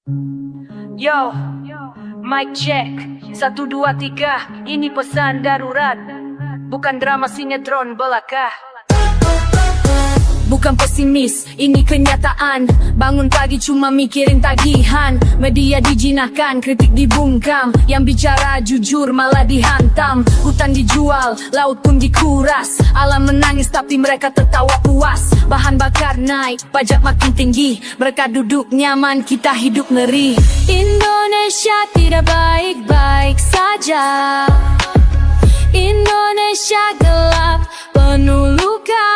Yo, mic check 1, 2, 3. Ini pesan darurat, bukan drama sinetron belaka. Bukan pesimis, ini kenyataan. Bangun pagi cuma mikirin tagihan. Media dijinakkan, kritik dibungkam. Yang bicara jujur malah dihantam. Hutan dijual, laut pun dikuras. Alam menangis tapi mereka tertawa puas. Bahan bakar naik, pajak makin tinggi. Mereka duduk nyaman, kita hidup ngeri. Indonesia tidak baik-baik saja. Indonesia gelap, penuh luka.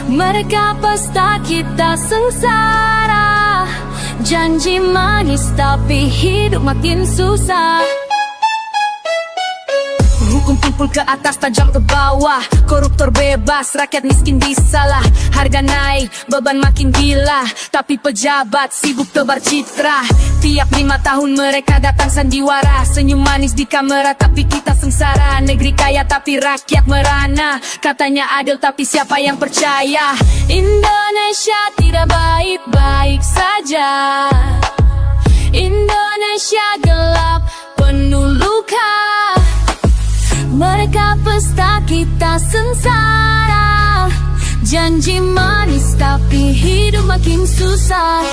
Mereka pesta, kita sengsara. Janji manis tapi hidup makin susah. Hukum tumpul ke atas, tajam ke bawah. Koruptor bebas, rakyat miskin disalah. Harga naik, beban makin gila. Tapi pejabat sibuk tebar citra. Tiap 5 tahun mereka datang sandiwara. Senyum manis di kamera tapi kita sengsara. Negeri kaya tapi rakyat merana. Katanya adil tapi siapa yang percaya? Indonesia tidak baik-baik saja. Indonesia gelap, penuh luka. Mereka pesta, kita sengsara. Janji manis tapi hidup makin susah.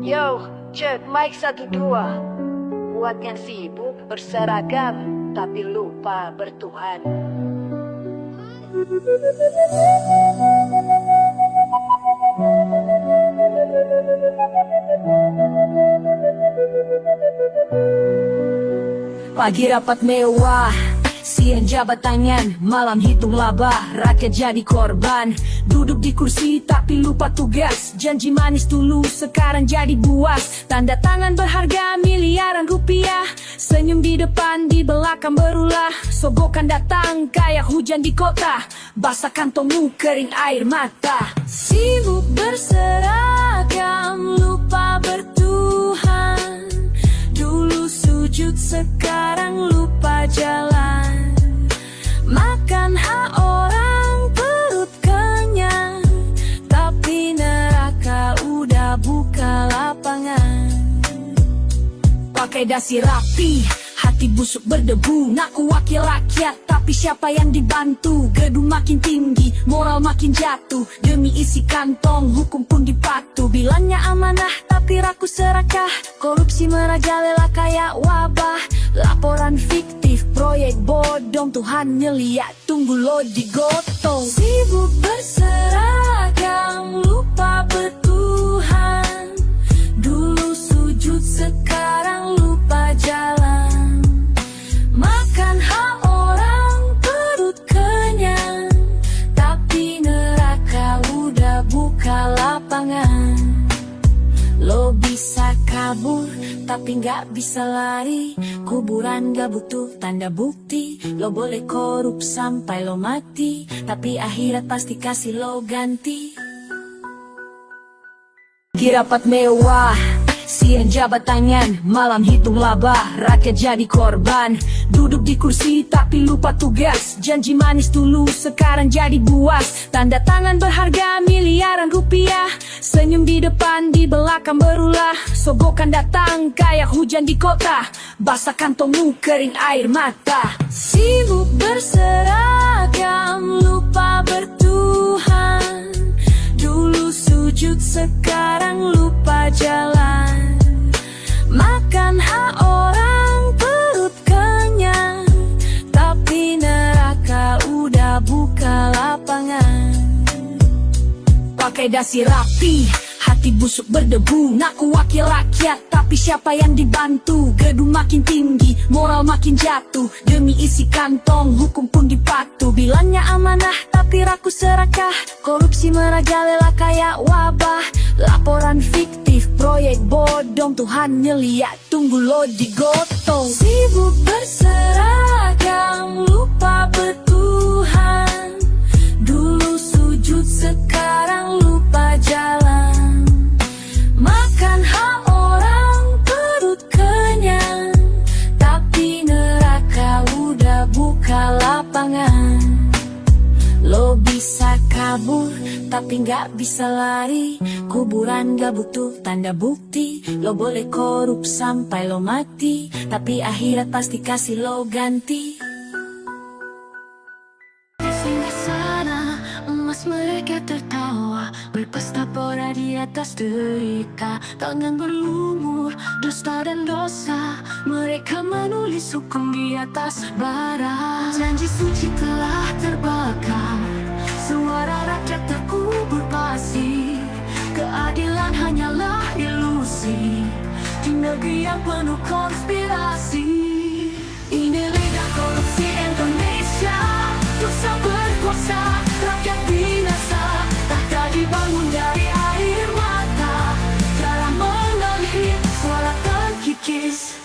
Yo, cek mic 1, 2. Buat yang sibuk berseragam tapi lupa bertuhan. Pagi rapat mewah, siang jabat tangan, malam hitung laba. Rakyat jadi korban, duduk di kursi tapi lupa tugas. Janji manis dulu sekarang jadi buas. Tanda tangan berharga miliaran rupiah. Senyum di depan, di belakang berulah. Sogokan datang kayak hujan di kota. Basah kantongmu kering air mata. Sibuk berseragam, lupa bertuhan. Dulu sujud sekarang lupa jalan. Makan hak orang, perut kenyang. Tapi neraka udah buka lapangan. Pakai dasi rapi, hati busuk berdebu. Ngaku wakil rakyat, tapi siapa yang dibantu? Gedung makin tinggi, moral makin jatuh. Demi isi kantong, hukum pun dipatuh. Bilangnya amanah, tapi rakus serakah. Korupsi merajalela kayak wabah. Laporan fiktif, proyek bodong. Tuhan ngeliat, tunggu lo digotong. Sibuk berseragam, lupa bertuhan. Dulu sujud, sekarang lupa jalan. Makan hak orang, perut kenyang. Tapi neraka udah buka lapangan. Lo bisa kabur, tapi gak bisa lari. Kuburan gak butuh tanda bukti. Lo boleh korup sampai lo mati, tapi akhirat pasti kasih lo ganti. Rapat mewah, siang jabat tangan, malam hitung laba. Rakyat jadi korban, duduk di kursi tapi lupa tugas. Janji manis dulu sekarang jadi buas. Tanda tangan berharga miliaran rupiah. Senyum di depan, di belakang berulah. Sogokan datang kayak hujan di kota. Basah kantongmu kering air mata. Sibuk berseragam, lupa bertuhan. Dulu sujud, sekarang lupa jalan. Makan hak orang, perut kenyang. Tapi neraka udah buka lapangan. Pakai dasi rapi, hati busuk berdebu. Ngaku wakil rakyat, tapi siapa yang dibantu? Gedung makin tinggi, moral makin jatuh. Demi isi kantong, hukum pun dipatuh. Bilangnya amanah, tapi rakus serakah. Korupsi merajalela kayak wabah. Laporan fiktif, proyek bodong. Tuhan ngeliat, tunggu lo digotong. Sibuk berseragam, lupa bertuhan. Dulu sujud, sekarang lupa jalan. Makan hak orang, perut kenyang. Tapi neraka udah buka lapangan. Lo bisa kabur, tapi nggak bisa lari. Kuburan gak butuh tanda bukti. Lo boleh korup sampai lo mati, tapi akhirat pasti kasih lo ganti. Singgah sana, emas mereka tertawa, berpesta pora di atas derita. Tangan berlumur, dusta dan dosa. Mereka menulis hukum di atas bara. Janji suci telah terbakar, suara rakyat terkubur pasti. Keadilan hanyalah ilusi di negeri yang penuh konspirasi. Ini lidah korupsi Indonesia, dosa berkuasa, rakyat binasa. Tahta dibangun dari air mata, darah mengalir, suara terkikis.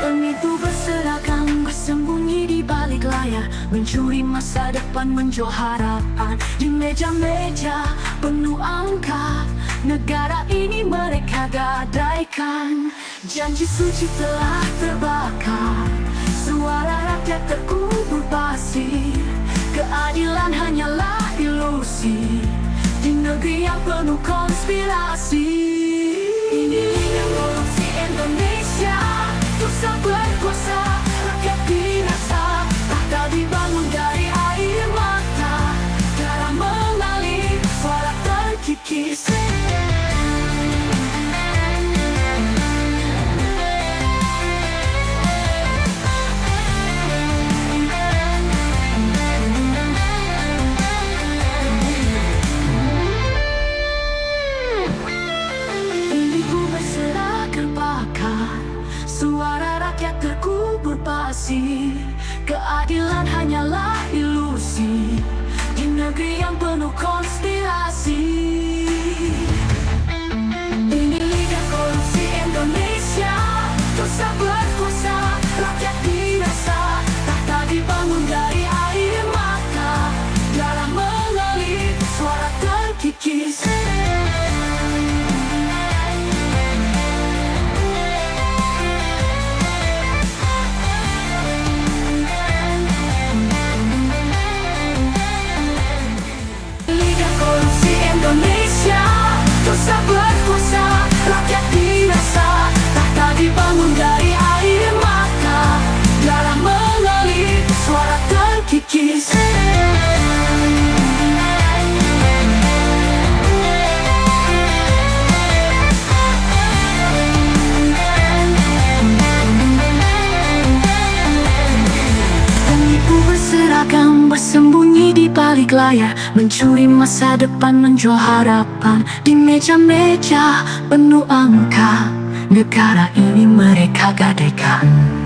Penipu berseragam, bersembunyi di balik layar, mencuri masa depan, menjual harapan. Di meja-meja penuh angka, negara ini mereka gadaikan. Janji suci telah terbakar, suara rakyat terkubur pasir. Keadilan hanyalah ilusi di negeri yang penuh konspirasi. Ini lidah korupsi Indonesia, dosa berkuasa, rakyat binasa. Tahta dibangun dari air mata, darah mengalir, suara terkikis. Suara rakyat terkubur pasir. Keadilan hanyalah ilusi di negeri yang penuh konspirasi. Ini lidah korupsi Indonesia, dosa berkuasa, rakyat binasa. Tahta dibangun dari air mata, darah mengalir, suara terkikis. Indonesia, dosa berkuasa, rakyat binasa. Tahta dibangun dari air mata, darah mengalir, suara terkikis. Penipu berseragam, bersembunyi di balik layar, mencuri masa depan, menjual harapan. Di meja-meja penuh angka, negara ini mereka gadaikan.